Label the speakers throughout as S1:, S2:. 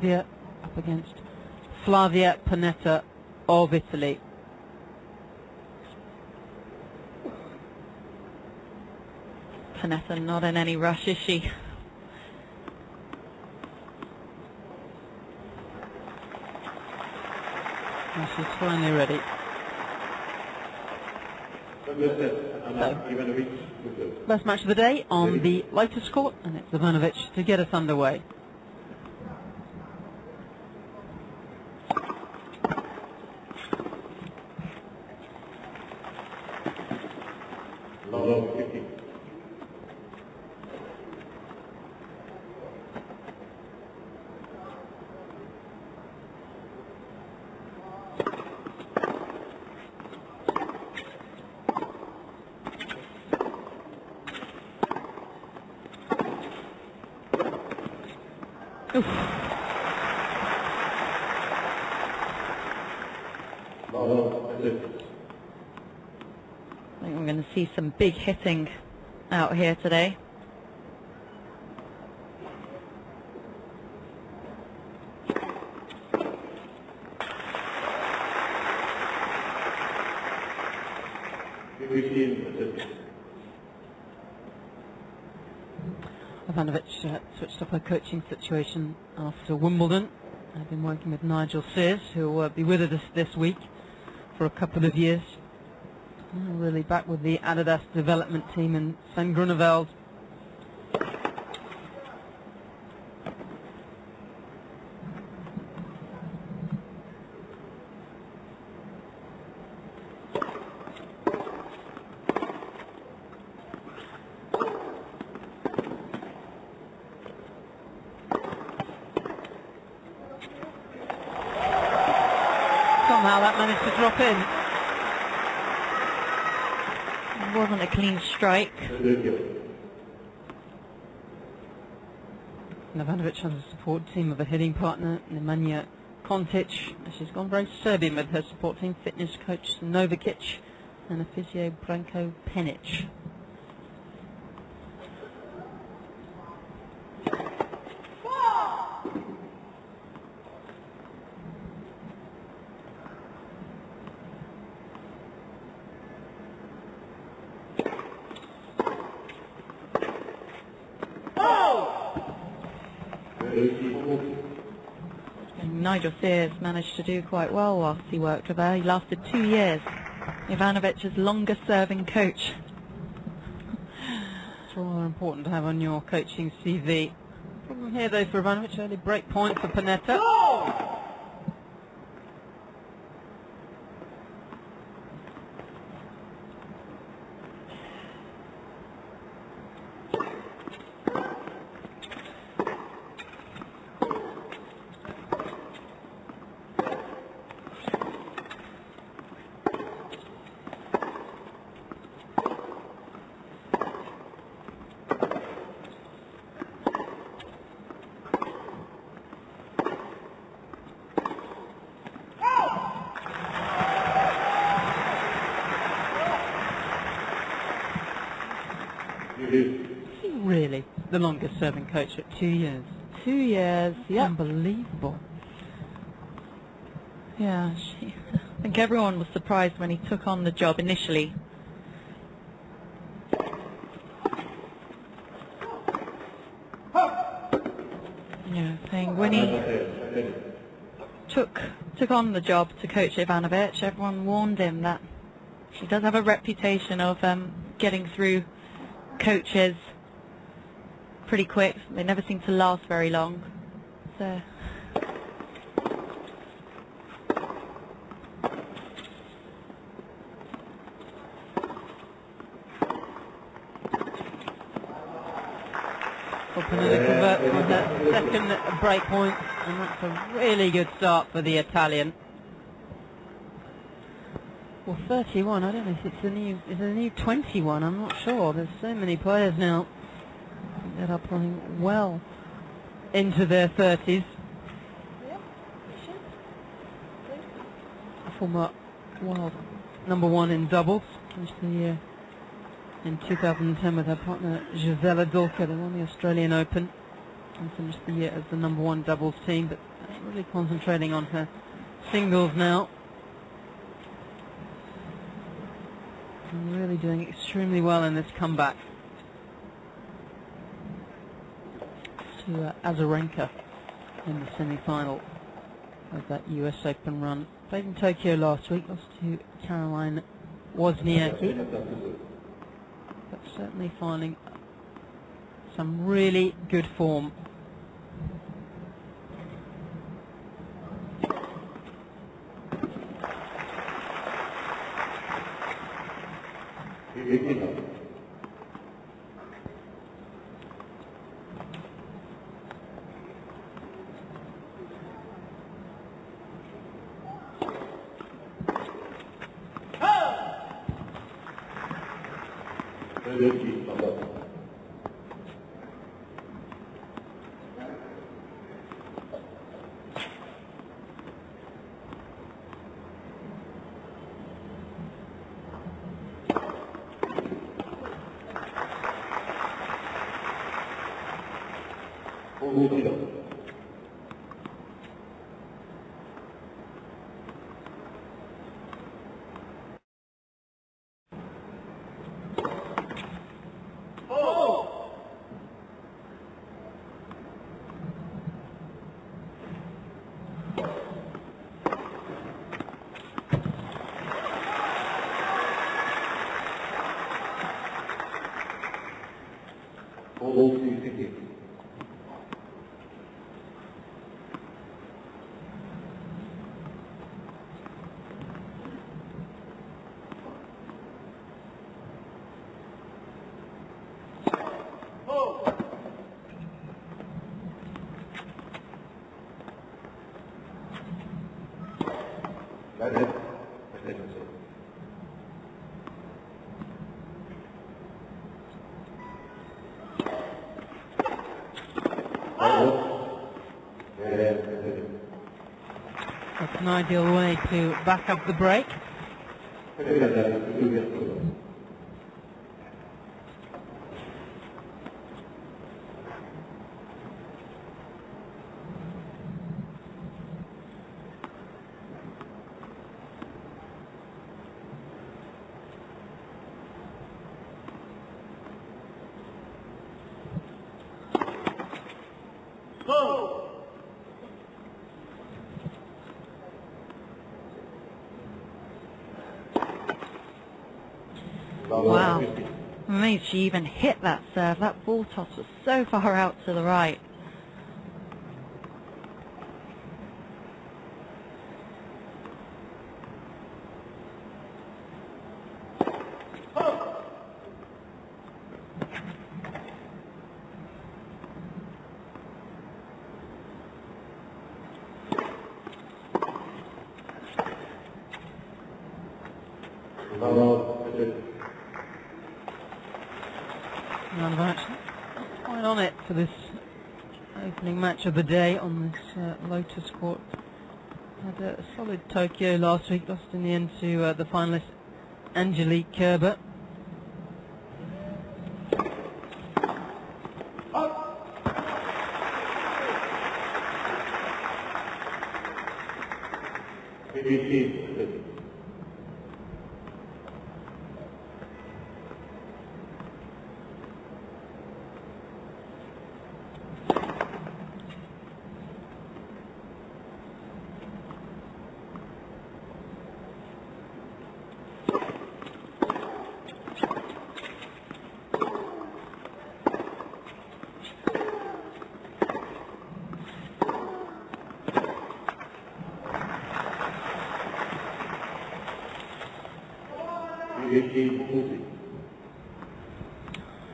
S1: Latvia up against Flavia Penetta of Italy.
S2: Penetta not in any rush, is she?
S1: And she's finally ready. So, first match of the day on the Lotus court, and it's Ivanovic to get us underway. Oof.
S2: I think we're going to see some big hitting out here today.
S1: Ivanovic switched up her coaching situation after Wimbledon. I've been working with Nigel Sears, who will be with us this week for a couple of years. Really back with the Adidas development team in St. Grunewald. Somehow that managed to drop in.
S2: It wasn't a clean strike.
S1: Ivanovic has a support team of a hitting partner, Nemanja Kontic. She's gone very Serbian with her support team, fitness coach Novakic and a physio Branko Penic.
S2: Nigel Sears managed to do quite well whilst he worked with her. He lasted 2 years. Ivanovic's longest serving coach.
S1: It's rather important to have on your coaching CV. Problem here though for Ivanovic, early break point for Penetta. Really, the longest serving coach at 2 years.
S2: 2 years, yeah.
S1: Unbelievable.
S2: Yeah, I think everyone was surprised when he took on the job initially. Yeah, saying when he took on the job to coach Ivanovic, everyone warned him that he does have a reputation of getting through coaches pretty quick. They never seem to last very long. So
S1: Penetta converts on that second break point, and that's a really good start for the Italian. Well, 31, I don't know if it's a new 21, I'm not sure. There's so many players now that are playing well into their 30s. Former world #1 in doubles, finished the year in 2010 with her partner Gisela Dulce. They won the Australian Open and finished the year as the #1 doubles team, but really concentrating on her singles now. And really doing extremely well in this comeback to Azarenka in the semi-final of that US Open run. Played in Tokyo last week, lost to Caroline Wozniacki, but certainly finding some really good form. That's an ideal way to back up the break.
S2: Wow. I'm amazed she even hit that serve. That ball toss was so far out to the right.
S1: Ivanovic not quite on it for this opening match of the day on this Lotus court. Had a solid Tokyo last week, lost in the end to the finalist Angelique Kerber.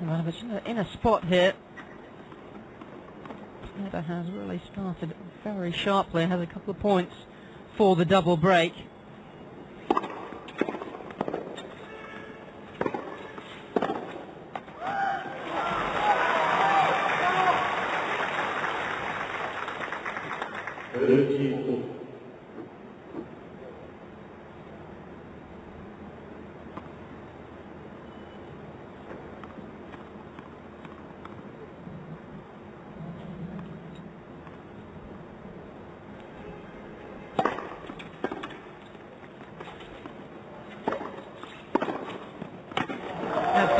S1: Ivanovic in a spot here. Penetta has really started very sharply, has a couple of points for the double break.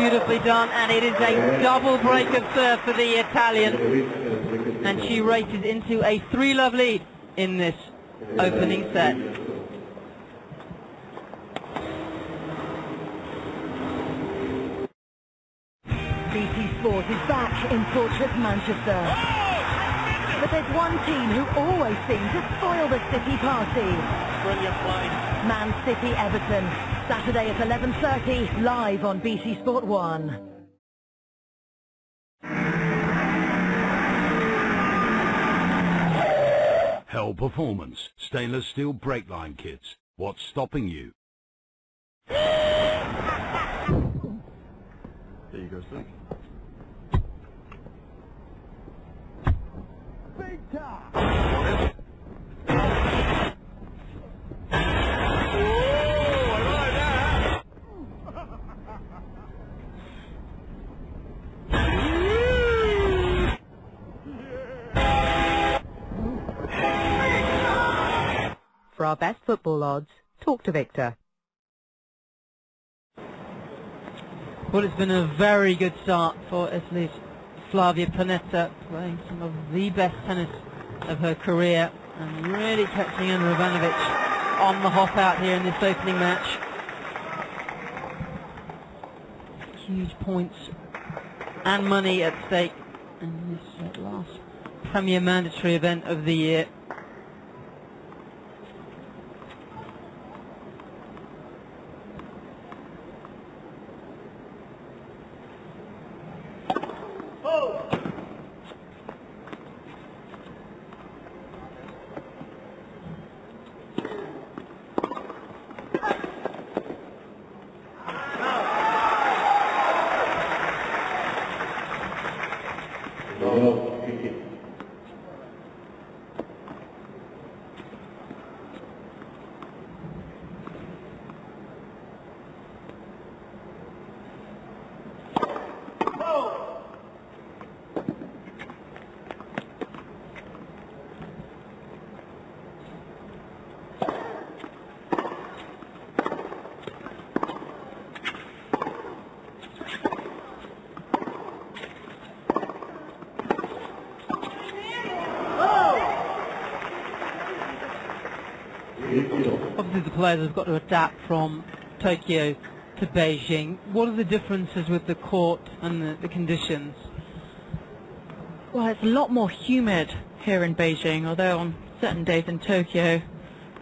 S1: beautifully done, and it is a double break of serve for the Italian, and she races into a 3-love lead in this opening set.
S3: BT Sport is back in Fortress Manchester. But there's one team who always seem to spoil the City party.
S4: Brilliant play.
S3: Man City Everton, Saturday at 11:30, live on BT Sport 1.
S5: Hell Performance, stainless steel brake line kits. What's stopping you?
S4: There you go, Steve.
S3: Big time!
S6: For our best football odds, talk to Victor.
S1: Well, it's been a very good start for Italy's Flavia Penetta, playing some of the best tennis of her career and really catching Ivanovic on the hop out here in this opening match. Huge points and money at stake in this last Premier Mandatory event of the year. Obviously the players have got to adapt from Tokyo to Beijing. What are the differences with the court and the conditions?
S2: Well, it's a lot more humid here in Beijing, although on certain days in Tokyo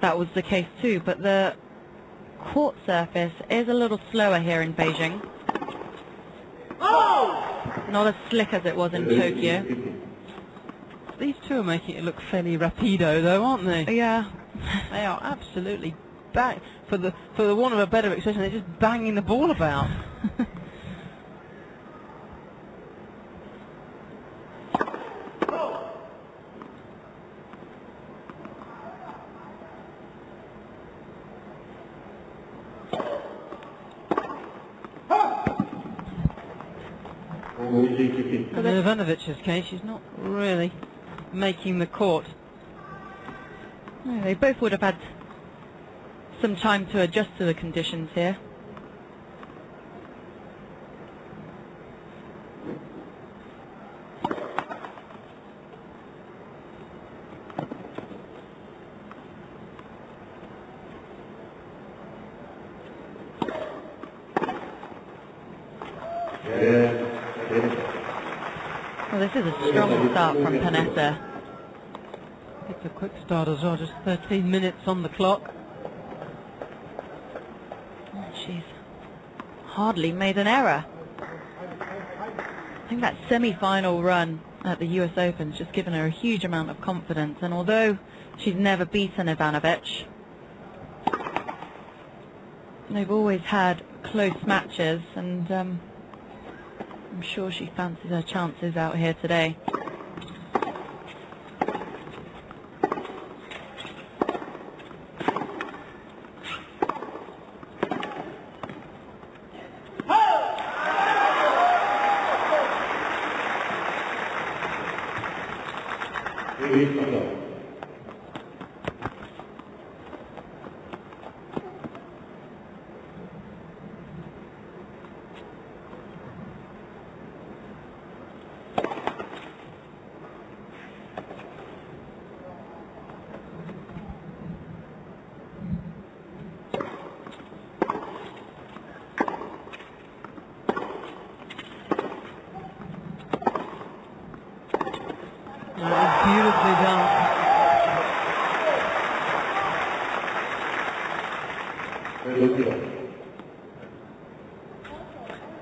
S2: that was the case too. But the court surface is a little slower here in Beijing. Not as slick as it was in Tokyo.
S1: These two are making it look fairly rapido though, aren't they?
S2: Yeah.
S1: They are absolutely bang, for the want of a better expression, they're just banging the ball about. But in Ivanovic's case, she's not really making the court.
S2: No, they both would have had some time to adjust to the conditions here. Well, this is a strong start from Penetta.
S1: It's a quick start as well, just 13 minutes on the clock.
S2: She's hardly made an error. I think that semi-final run at the US Open's just given her a huge amount of confidence, and although she's never beaten Ivanovic, they've always had close matches, and I'm sure she fancies her chances out here today.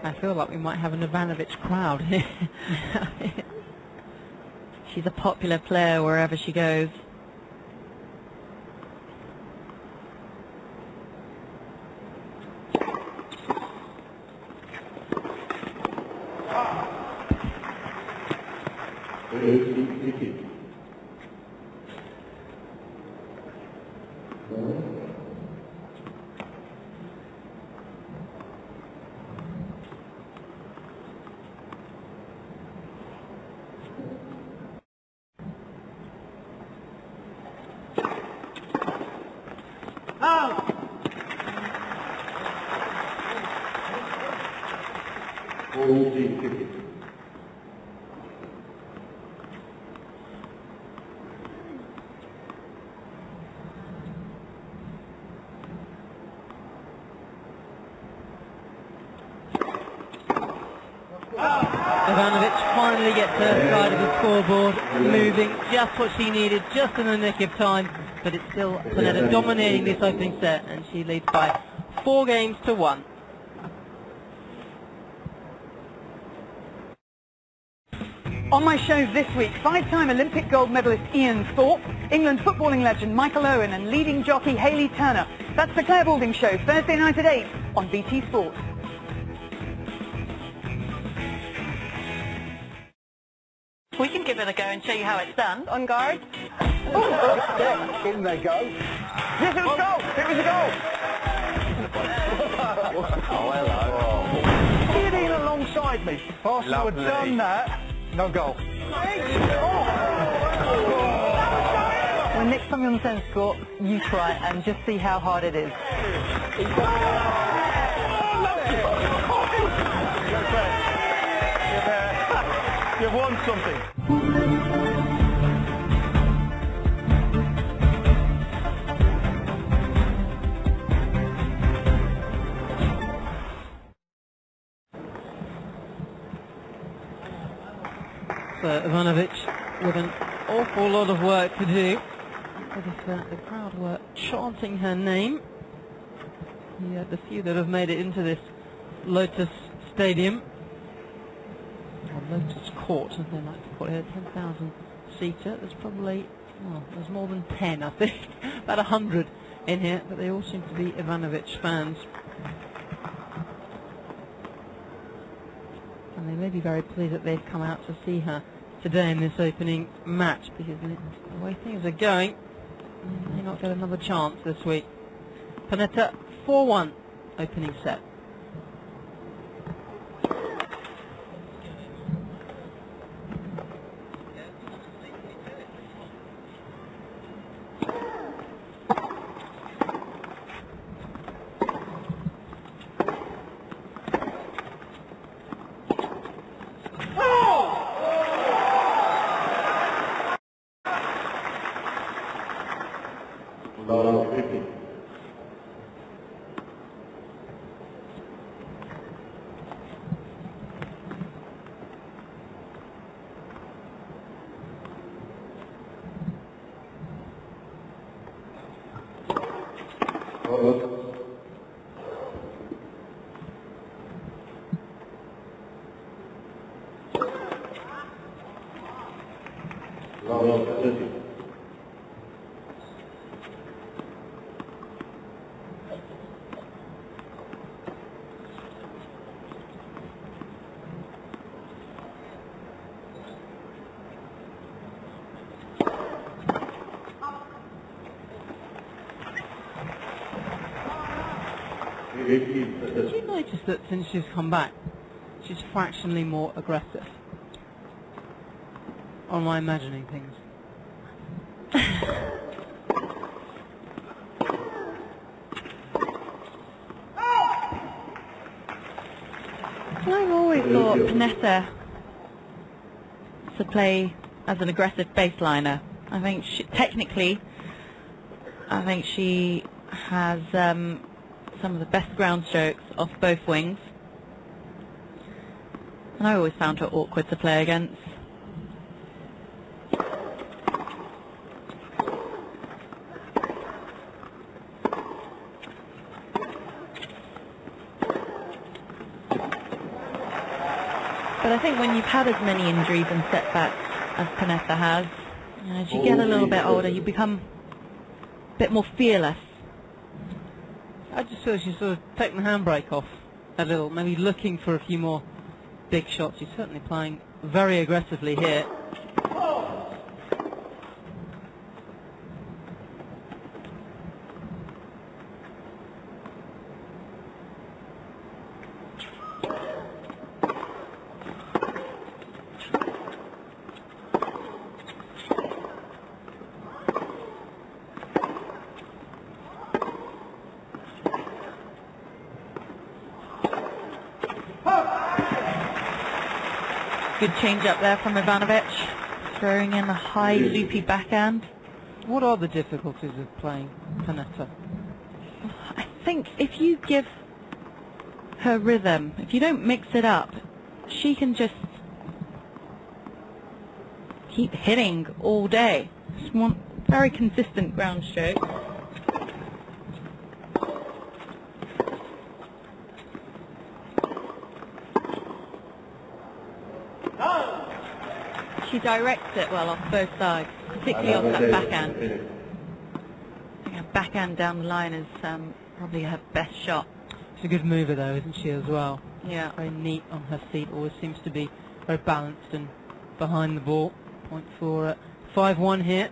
S1: I feel like we might have an Ivanovic crowd here.
S2: She's a popular player wherever she goes.
S1: Ivanovic finally gets her side of the scoreboard moving, just what she needed, just in the nick of time, but it's still Penetta dominating this opening set, and she leads by 4-1.
S7: On my show this week, 5-time Olympic gold medalist Ian Thorpe, England footballing legend Michael Owen and leading jockey Hayley Turner. That's the Claire Balding Show, Thursday night at 8 on BT Sport.
S2: We can give it a go and show you how it's done. On guard.
S7: Oh,
S4: In they go.
S7: yes, it was a goal! It was a goal!
S4: Oh, hello.
S7: Get in alongside me. Arsenal had done that. No goal. When next time you're on the centre court, you try and just see how hard it is.
S4: You've won something.
S1: Ivanovic with an awful lot of work to do. But if the crowd were chanting her name, the few that have made it into this Lotus Stadium, or Lotus Court as they like to call it, 10,000 seater, there's probably, well, there's more than 10 I think, about 100 in here, but they all seem to be Ivanovic fans. And they may be very pleased that they've come out to see her today in this opening match, because the way things are going, they may not get another chance this week. Penetta 4-1 opening set. Did you notice that since she's come back, she's fractionally more aggressive? Or am I imagining things?
S2: I've always thought Penetta to play as an aggressive baseliner. I think technically, I think she has some of the best ground strokes off both wings. And I always found her awkward to play against. I think when you've had as many injuries and setbacks as Penetta has, you know, as you get a little bit older, you become a bit more fearless.
S1: I just feel she's sort of taken the handbrake off a little, maybe looking for a few more big shots. She's certainly playing very aggressively here.
S2: Good change up there from Ivanovic, throwing in a high loopy backhand.
S1: What are the difficulties of playing Penetta?
S2: I think if you give her rhythm, if you don't mix it up, she can just keep hitting all day. Just one very consistent ground stroke. She directs it well off both sides, particularly off that backhand. I think her backhand down the line is probably her best shot.
S1: She's a good mover though, isn't she, as well?
S2: Yeah.
S1: Very neat on her feet, always seems to be very balanced and behind the ball. Point for 5-1 here.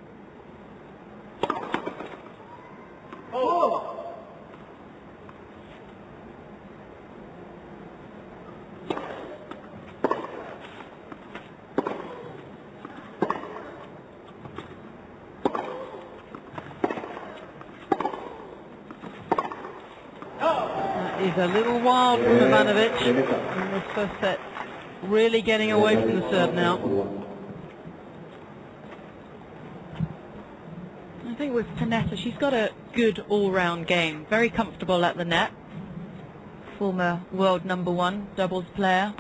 S1: Is a little wild from Ivanovic in this first set. Really getting away from the serve now.
S2: I think with Penetta, she's got a good all-round game. Very comfortable at the net. Former world #1 doubles player.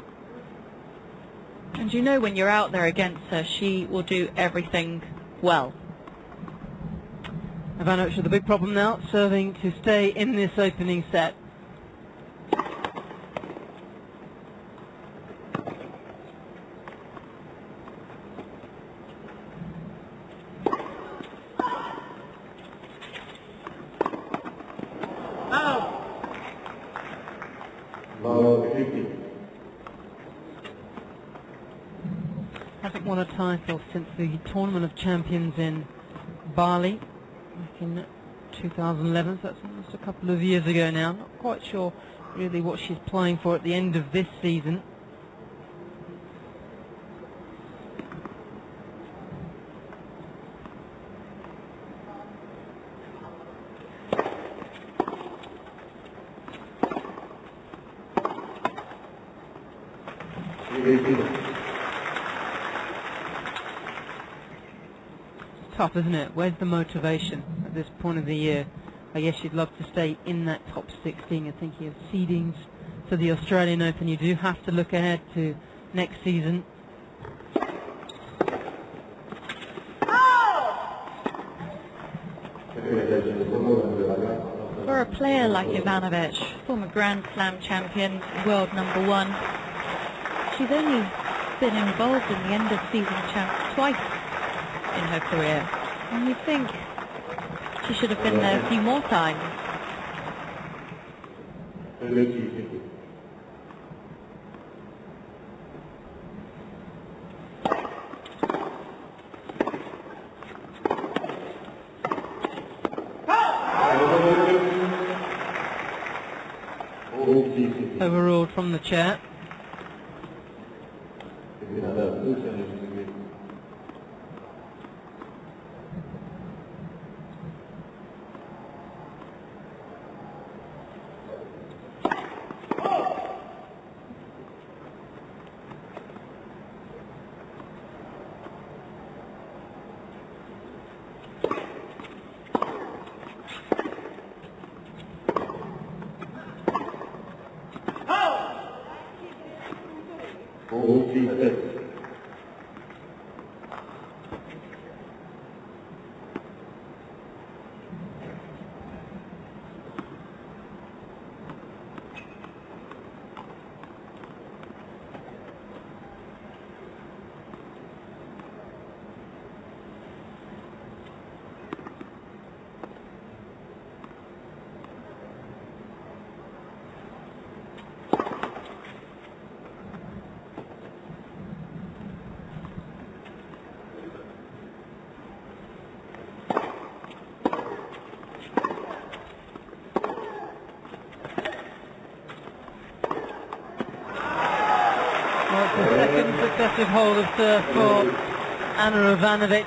S2: And you know when you're out there against her, she will do everything well.
S1: Ivanovic with a big problem now, serving to stay in this opening set. Hasn't won a title since the Tournament of Champions in Bali back in 2011, so that's almost a couple of years ago now. Not quite sure really what she's playing for at the end of this season. Tough, isn't it? Where's the motivation at this point of the year? I guess you'd love to stay in that top 16. You're thinking of seedings for the Australian Open. You do have to look ahead to next season.
S2: For a player like Ivanovic, former Grand Slam champion, world #1, she's only been involved in the end of season champs twice in her career. And you think she should have been there a few more times.
S1: Overruled from the chair. successive hold of serve for Anna Ivanovic.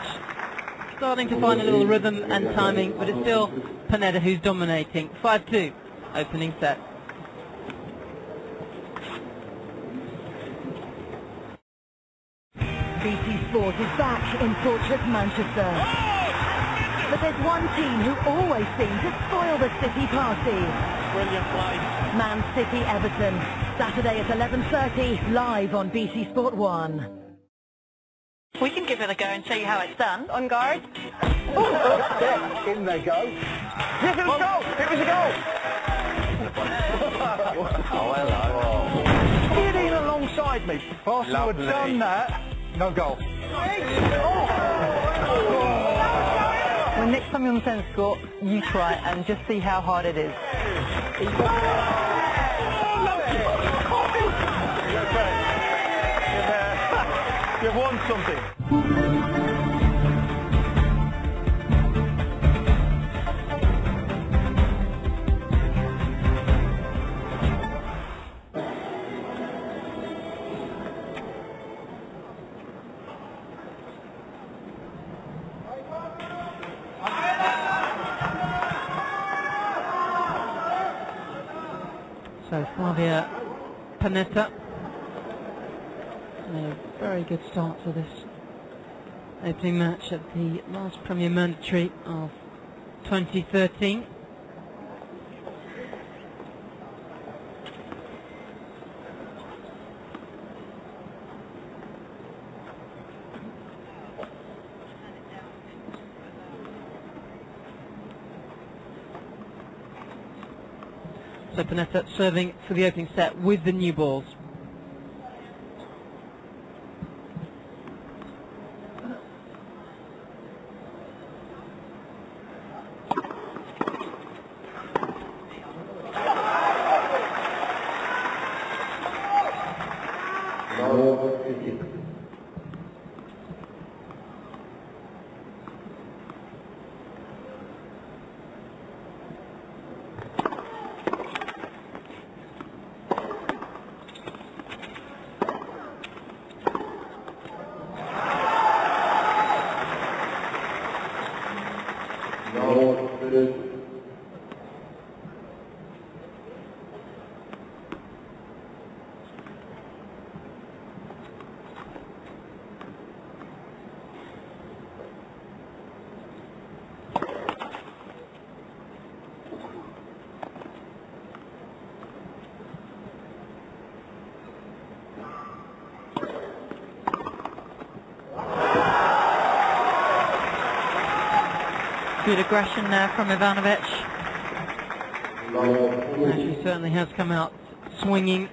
S1: Starting to find a little rhythm and timing, but it's still Penetta who's dominating. 5-2, opening set.
S3: BT Sport is back in Fortress Manchester. But there's one team who always seems to spoil the City party.
S4: Brilliant play.
S3: Man City Everton, Saturday at 11:30, live on BT Sport 1.
S2: We can give it a go and show you how it's done. On guard.
S4: In they go.
S7: Yes, it was a goal! It was a goal!
S4: Oh, hello.
S7: He had been alongside me. Arsenal had done that. No goal. When next time you're on the centre court, you try and just see how hard it is.
S4: You've won something.
S1: So Flavia Penetta. A very good start to this opening match at the last Premier Mandatory of 2013. So Penetta serving for the opening set with the new balls.
S2: Good aggression there from Ivanovic.
S1: She certainly has come out swinging.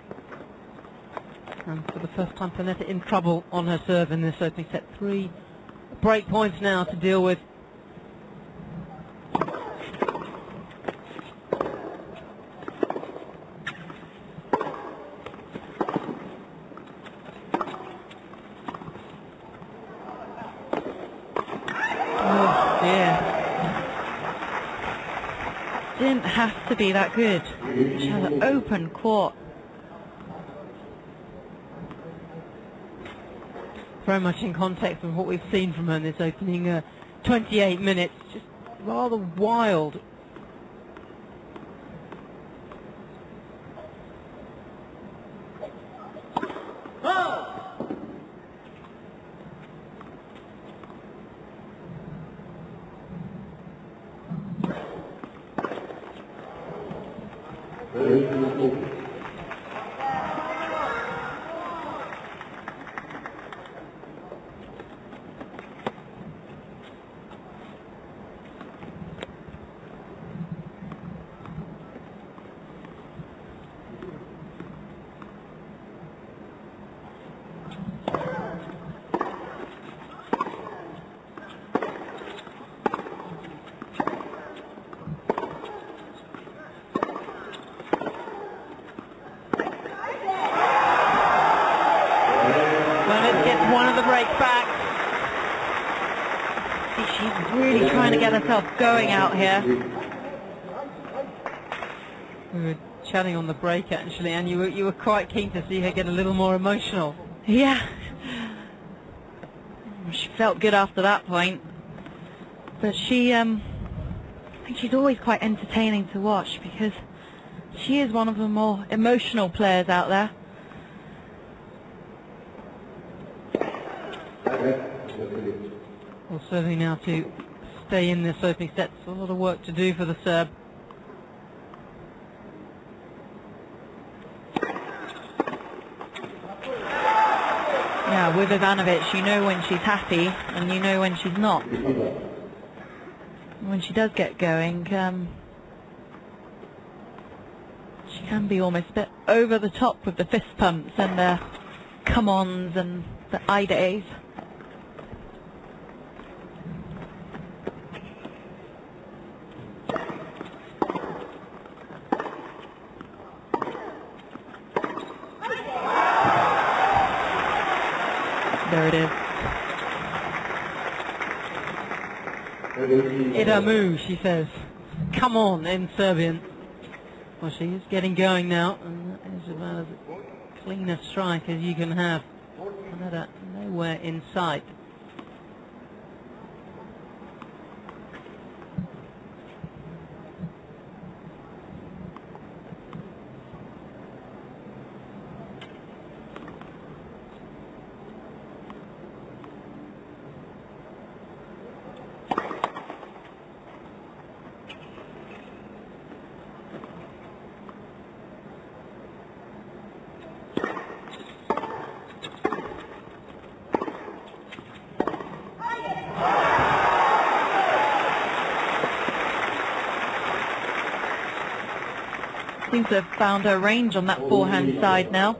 S1: And for the first time, Penetta in trouble on her serve in this opening set. 3 break points now to deal with. Oh dear.
S2: Didn't have to be that good. She has an open court.
S1: Very much in context of what we've seen from her in this opening 28 minutes. Just rather wild. One of the breaks back.
S2: See, she's really trying to get herself going out here.
S1: We were chatting on the break actually, and you were quite keen to see her get a little more emotional.
S2: Yeah, felt good after that point. But she, I think she's always quite entertaining to watch because she is one of the more emotional players out there.
S1: Well, certainly now to stay in this opening set. It's a lot of work to do for the Serb.
S2: Yeah, with Ivanovic, you know when she's happy and you know when she's not. When she does get going, she can be almost a bit over the top with the fist pumps and the come-ons and the eye days. There it is.
S1: Idamu, she says. Come on, in Serbian. Well, she is getting going now, and that is about as clean a strike as you can have. Penetta nowhere in sight.
S2: Seems to have found her range on that forehand side now.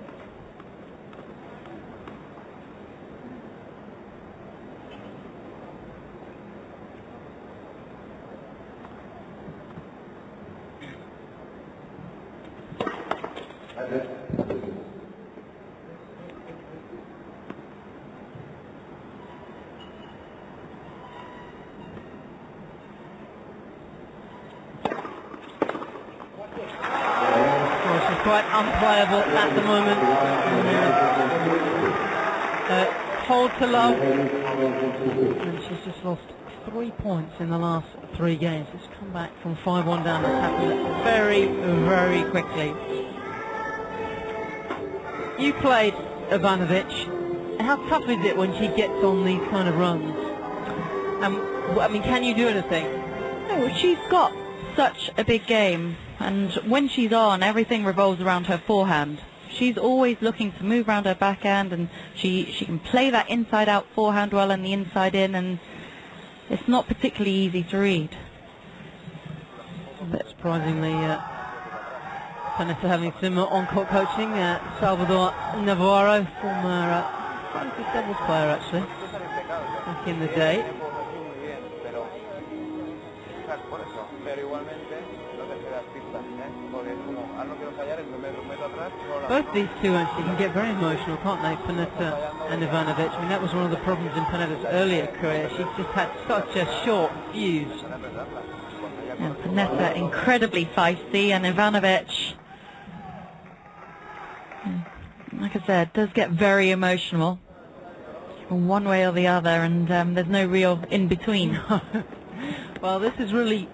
S1: Quite unplayable at the moment. Hold to love, and she's just lost 3 points in the last 3 games. She's come back from 5-1 down. It's happened very, very quickly. You played Ivanovic. How tough is it when she gets on these kind of runs? I mean, can you do anything?
S2: No, she's got such a big game. And when she's on, everything revolves around her forehand. She's always looking to move around her backhand, and she can play that inside-out forehand well and the inside-in, and it's not particularly easy to read.
S1: But surprisingly, Penetta having similar on-court coaching. Salvador Navarro, former quite doubles player actually, back in the day. Both these two actually can get very emotional, can't they, Penetta and Ivanovic? I mean, that was one of the problems in Panetta's earlier career. She just had such a short fuse.
S2: And Penetta incredibly feisty, and Ivanovic, like I said, does get very emotional one way or the other, and there's no real in-between.
S1: Well, this is really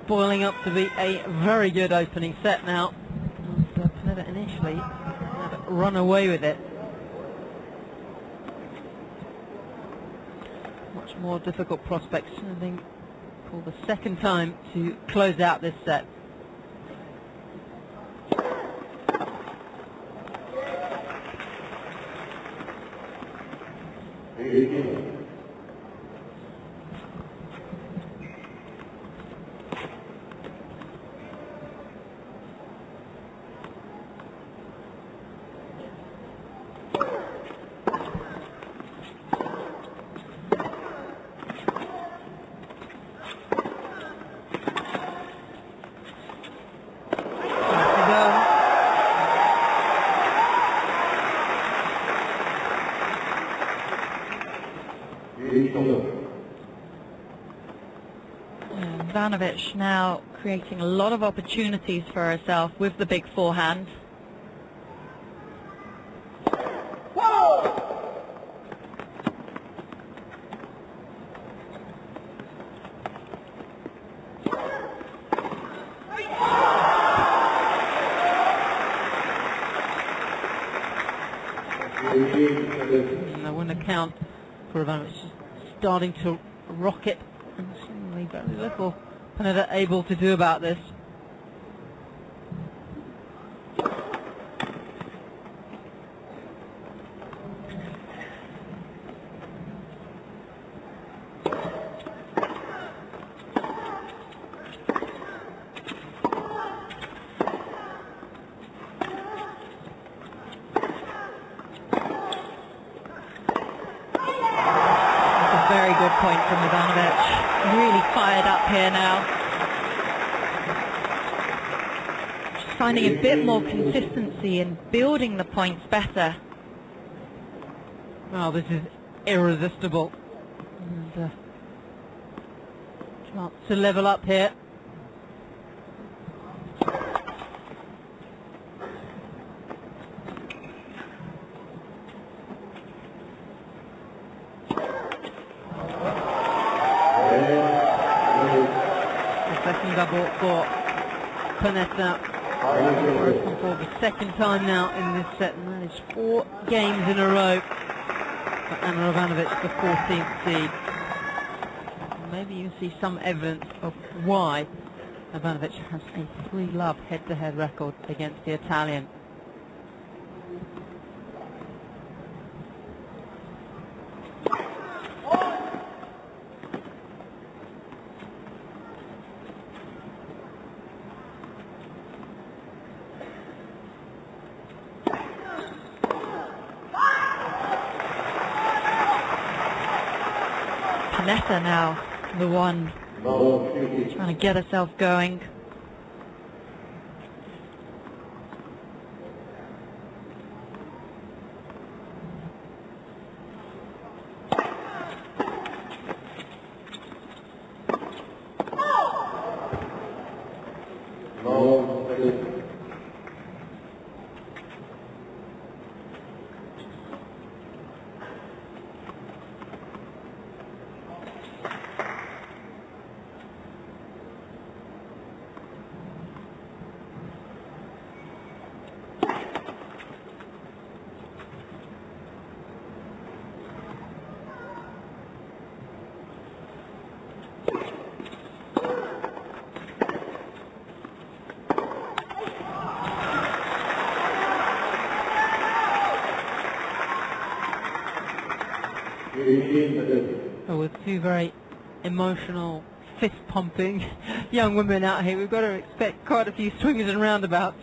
S1: boiling up to be a very good opening set now. Penetta initially had run away with it. Much more difficult prospects, I think, for the second time to close out this set.
S2: Ivanovic now creating a lot of opportunities for herself with the big forehand.
S1: count for Ivanovic. Starting to rocket, and seemingly very little Penetta able to do about this.
S2: Very good point from Ivanovic. Really fired up here now. Just finding a bit more consistency and building the points better.
S1: Well, this is irresistible. And chance to level up here. Second double for Penetta. For the second time now in this set, and that is 4 games in a row for Ana Ivanovic, the 14th seed. Maybe you see some evidence of why Ivanovic has a 3-love head-to-head record against the Italian.
S2: Penetta now, the one trying to get herself going.
S1: With 2 very emotional, fist-pumping young women out here, we've got to expect quite a few swings and roundabouts.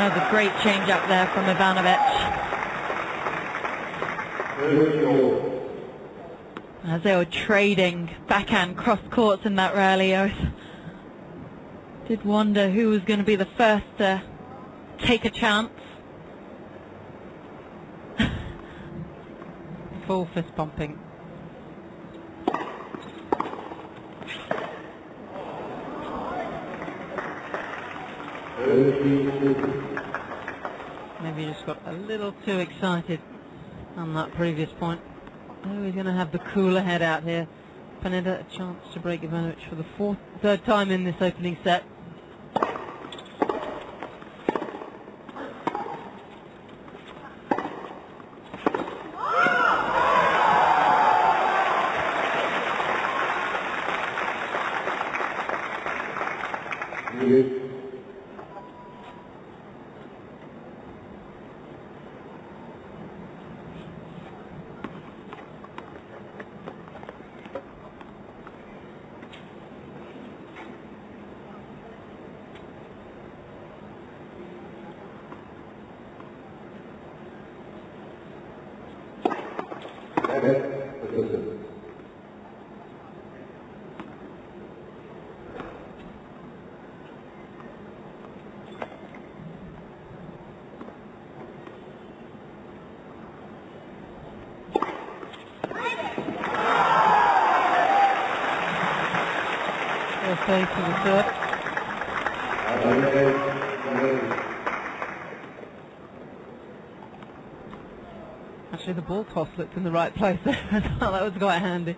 S2: The great change up there from Ivanovic. As they were trading backhand cross courts in that rally, I did wonder who was going to be the first to take a chance.
S1: Full fist pumping. Maybe he just got a little too excited on that previous point. Oh, he's going to have the cooler head out here. Penetta a chance to break Ivanovic for the third time in this opening set. First to the serve. Actually, the ball toss looked in the right place there as well. That was quite handy.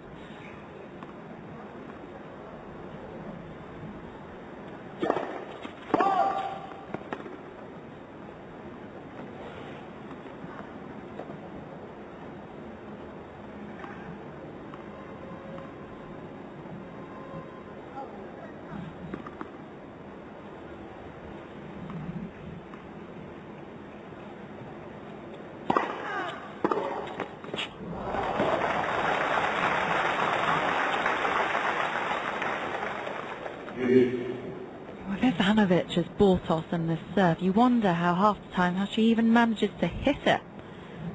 S2: With Ivanovic's ball toss and this serve, you wonder half the time how she even manages to hit it.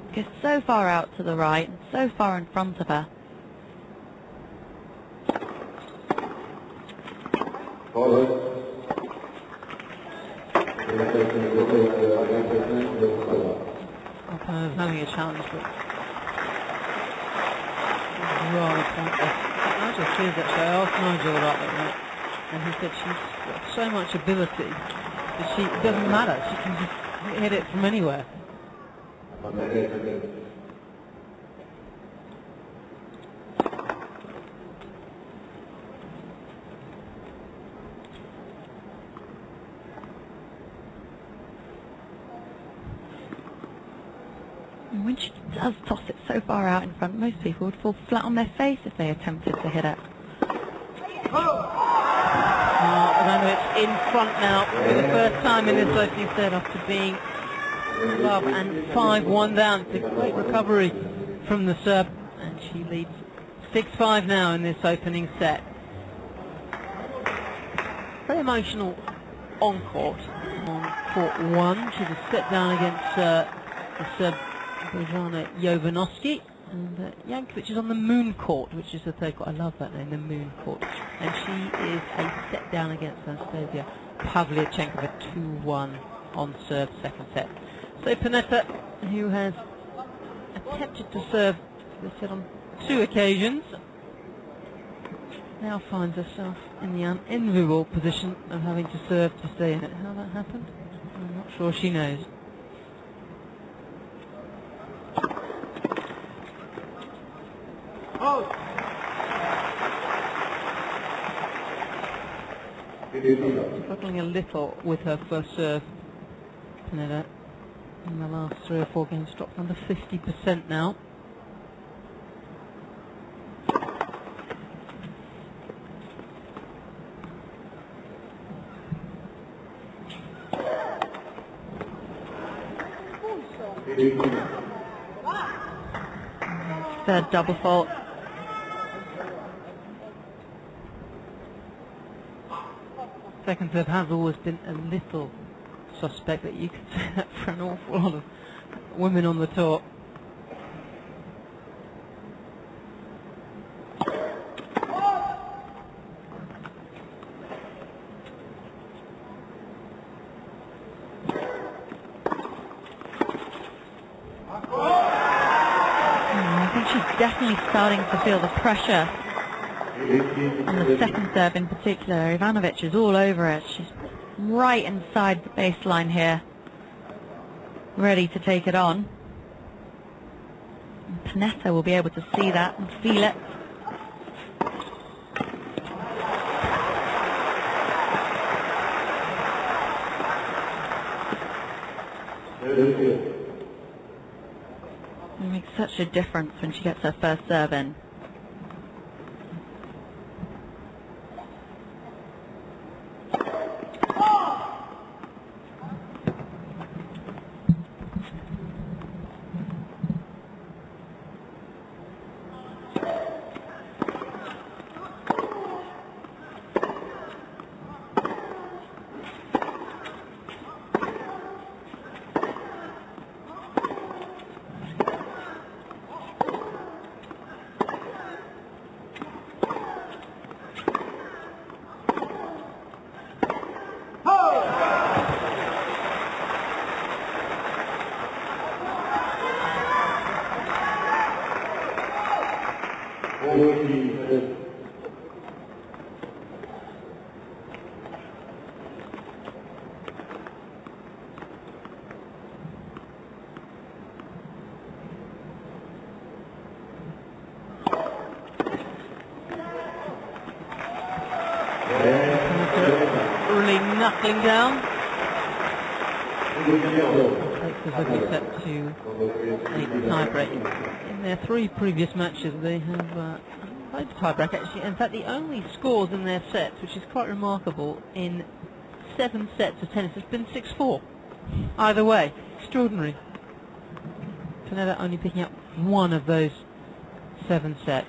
S2: It goes so far out to the right and so far in front of her.
S1: Opponent's having a challenge, but rather pointless. Nigel Sears actually, I asked Nigel about that, and he said she's got so much ability that it doesn't matter, she can just hit it from anywhere.
S2: And when she does toss it so far out in front, most people would fall flat on their face if they attempted to hit it.
S1: Ivanovic in front now for the first time in this opening set after being love and 5-1 down. It's a great recovery from the serve, and she leads 6-5 now in this opening set. Very emotional on court, on court one. She was set down against the Serb Bojana Jovanoski, and Jankovic is on the moon court, which is the third court. I love that name, the moon court. And she is a set down against Anastasia Pavlyuchenkova, 2-1 on serve, second set. So Penetta, who has attempted to serve this set on 2 occasions, now finds herself in the unenviable position of having to serve to stay in it. How that happened, I'm not sure she knows. Struggling a little with her first serve, Penetta. In the last 3 or 4 games, dropped under 50% now.
S2: Third double fault.
S1: Second serve has always been a little suspect, but you can say that for an awful lot of women on the tour.
S2: I think she's definitely starting to feel the pressure on the second serve in particular. Ivanovic is all over it. She's right inside the baseline here, ready to take it on. And Penetta will be able to see that and feel it. It makes such a difference when she gets her first serve in.
S1: Really knuckling down. Takes this ugly set to a tiebreak. In their 3 previous matches, they have played the tiebreak. Actually, in fact, the only scores in their sets, which is quite remarkable, in 7 sets of tennis has been 6-4. Either way, extraordinary. Penetta only picking up 1 of those 7 sets.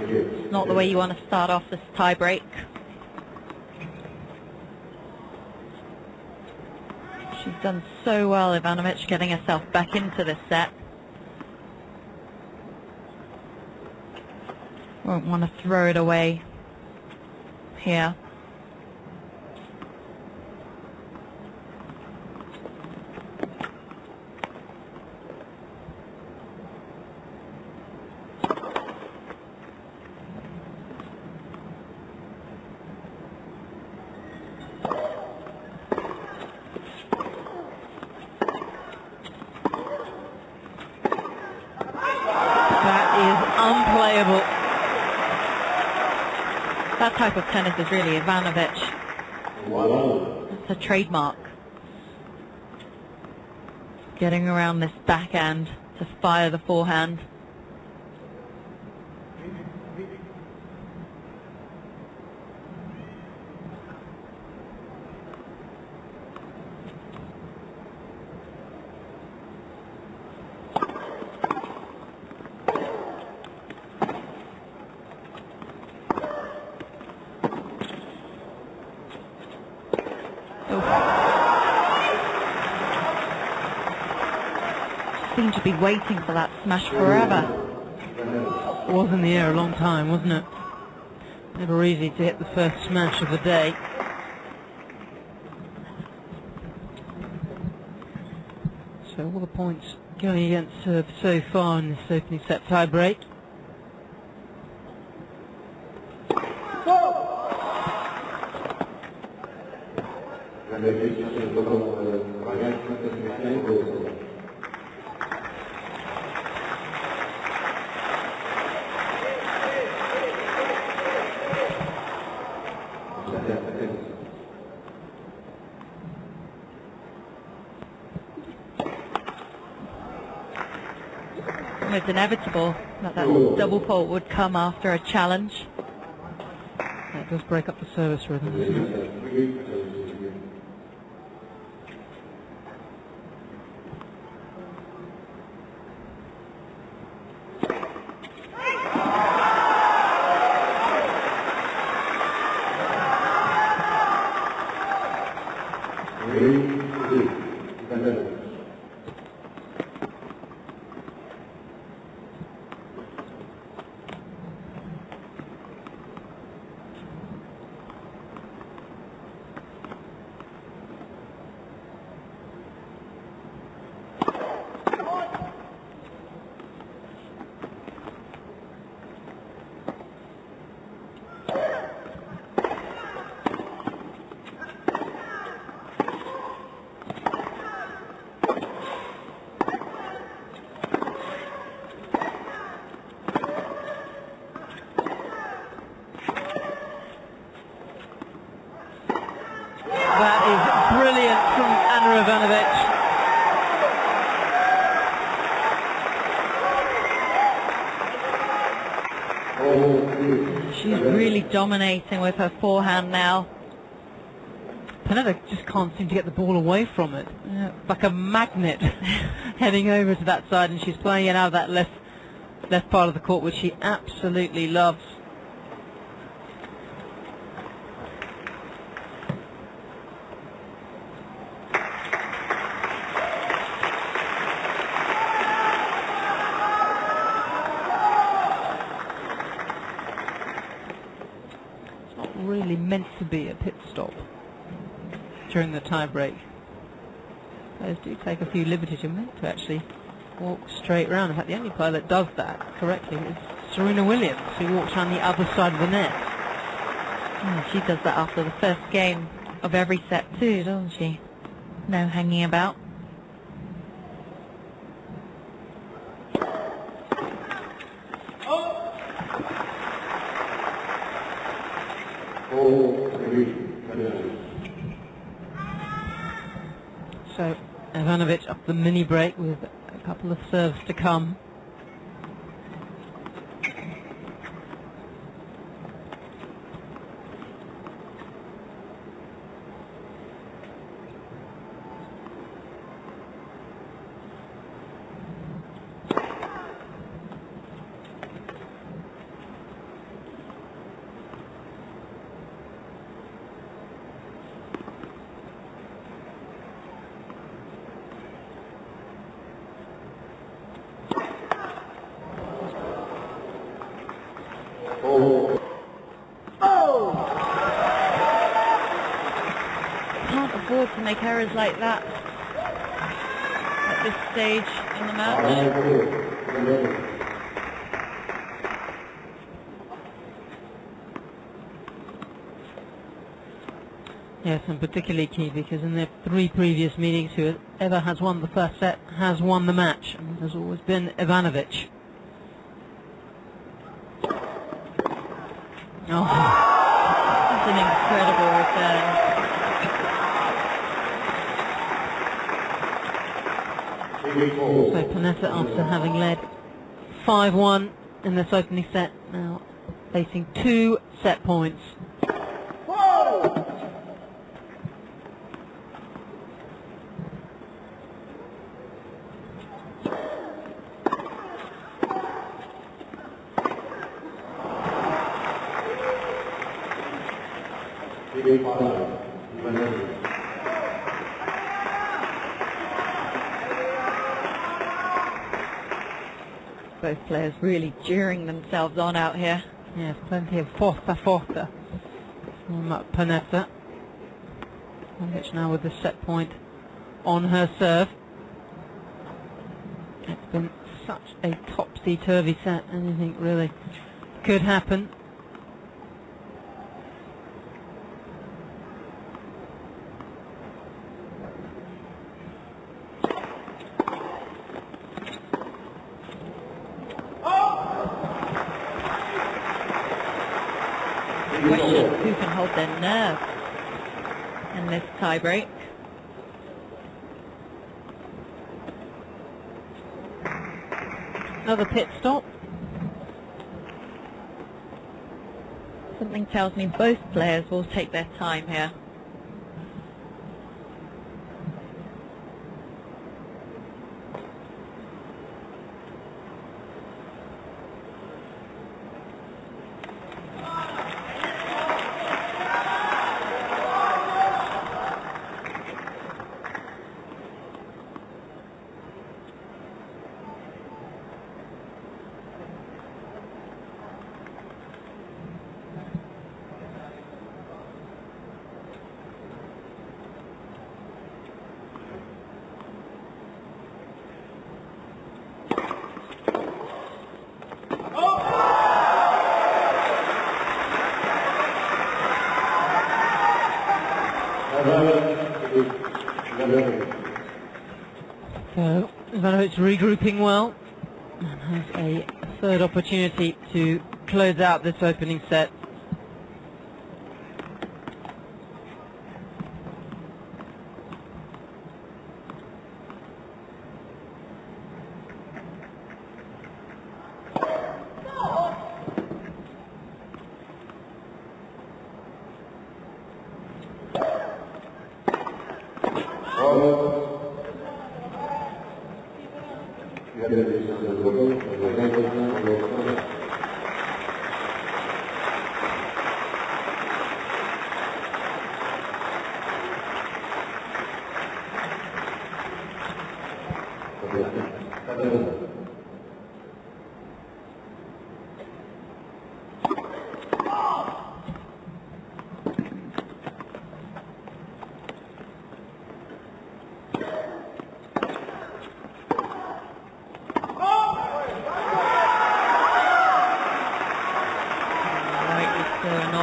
S2: It's not the way you want to start off this tie-break. She's done so well, Ivanovic, getting herself back into this set. Won't want to throw it away here.
S1: Unplayable.
S2: That type of tennis is really Ivanovic. It's a trademark. Getting around this backhand to fire the forehand. Seemed to be waiting for that smash forever.
S1: It was in the air a long time, wasn't it? Never easy to hit the first smash of the day. So all the points going against serve so far in this opening set tie break.
S2: It's inevitable that that double fault would come after a challenge.
S1: That does break up the service rhythm. That is brilliant from Ivanovic.
S2: She's really dominating with her forehand now.
S1: Penetta just can't seem to get the ball away from it. Like a magnet heading over to that side, and she's playing it out of that left part of the court, which she absolutely loves. meant to be a pit stop during the tie break. Players do take a few liberties. You're meant to actually walk straight round. In fact, the only player that does that correctly is Serena Williams, who walks around the other side of the net.
S2: Yeah, she does that after the first game of every set too, doesn't she? No hanging about.
S1: So Ivanovic up the mini break with a couple of serves to come.
S2: Can't afford to make errors like that at this stage in the match.
S1: Yes, and particularly key because in their 3 previous meetings, whoever has won the first set has won the match, and it has always been Ivanovic. Oh,
S2: That's an incredible return.
S1: so Penetta, after having led 5-1 in this opening set, now facing 2 set points.
S2: Both players really jeering themselves on out here.
S1: Yes, plenty of forza from Penetta. Ivanovic now with the set point on her serve. It's been such a topsy-turvy set. Anything really could happen.
S2: Question who can hold their nerve in this tie-break.
S1: Another pit stop.
S2: Something tells me both players will take their time here.
S1: So Ivanovic regrouping well and has a third opportunity to close out this opening set.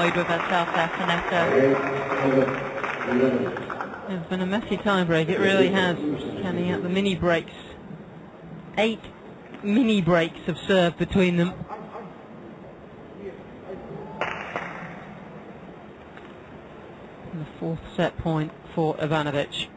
S2: annoyed with herself there, Penetta.
S1: It's been a messy tie-break, it really has. Just counting out the mini breaks. 8 mini breaks have served between them. And the 4th set point for Ivanovic.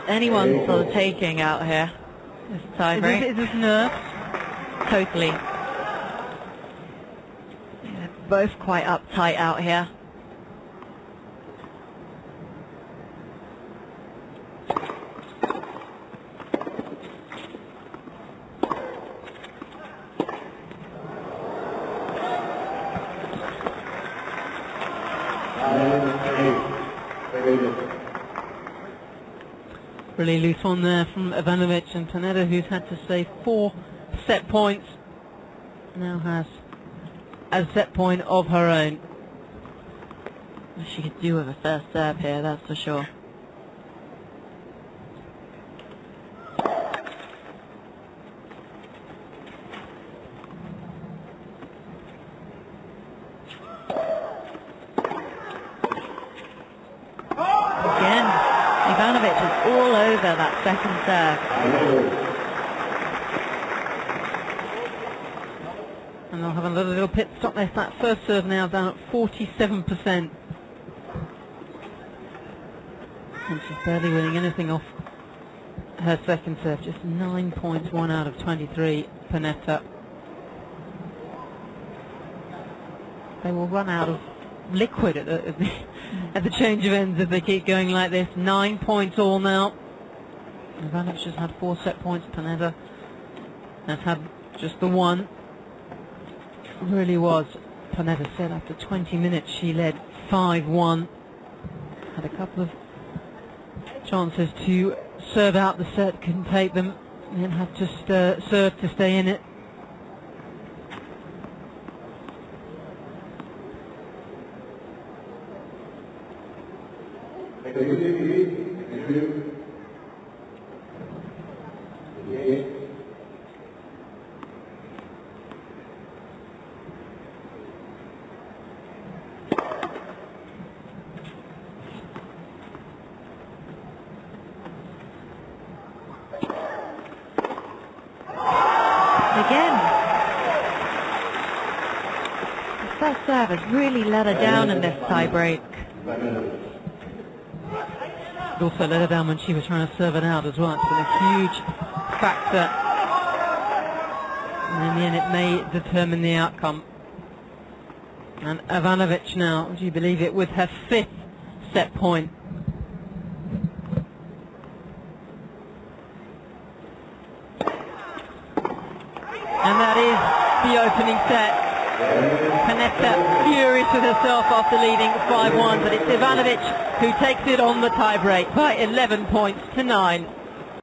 S2: Anyone's sort of taking out here. This tie-break.
S1: Is this nerves?
S2: Totally. They're both quite uptight out here.
S1: Really loose one there from Ivanovic, and Penetta, who's had to save 4 set points, now has a set point of her own.
S2: She could do with a first serve here, that's for sure. Again, Ivanovic is all over that second serve.
S1: And they'll have a little pit stop there. That first serve now down at 47%. And she's barely winning anything off her second serve. Just 9 points, 1 out of 23, Penetta. They will run out of liquid at the change of ends if they keep going like this. 9 points all now. Ivanovic has had 4 set points. Penetta has had just the 1. Really was. Penetta said after 20 minutes she led 5-1. Had a couple of chances to serve out the set, couldn't take them, and then had just served to stay in it.
S2: Again. The first serve has really let her down in this tie-break.
S1: It also let her down when she was trying to serve it out as well. It's been a huge factor. And in the end it may determine the outcome. And Ivanovic now, would you believe it, with her 5th set point. And that is the opening set. Penetta furious with herself after leading 5-1, but it's Ivanovic who takes it on the tie-break by 11 points to 9.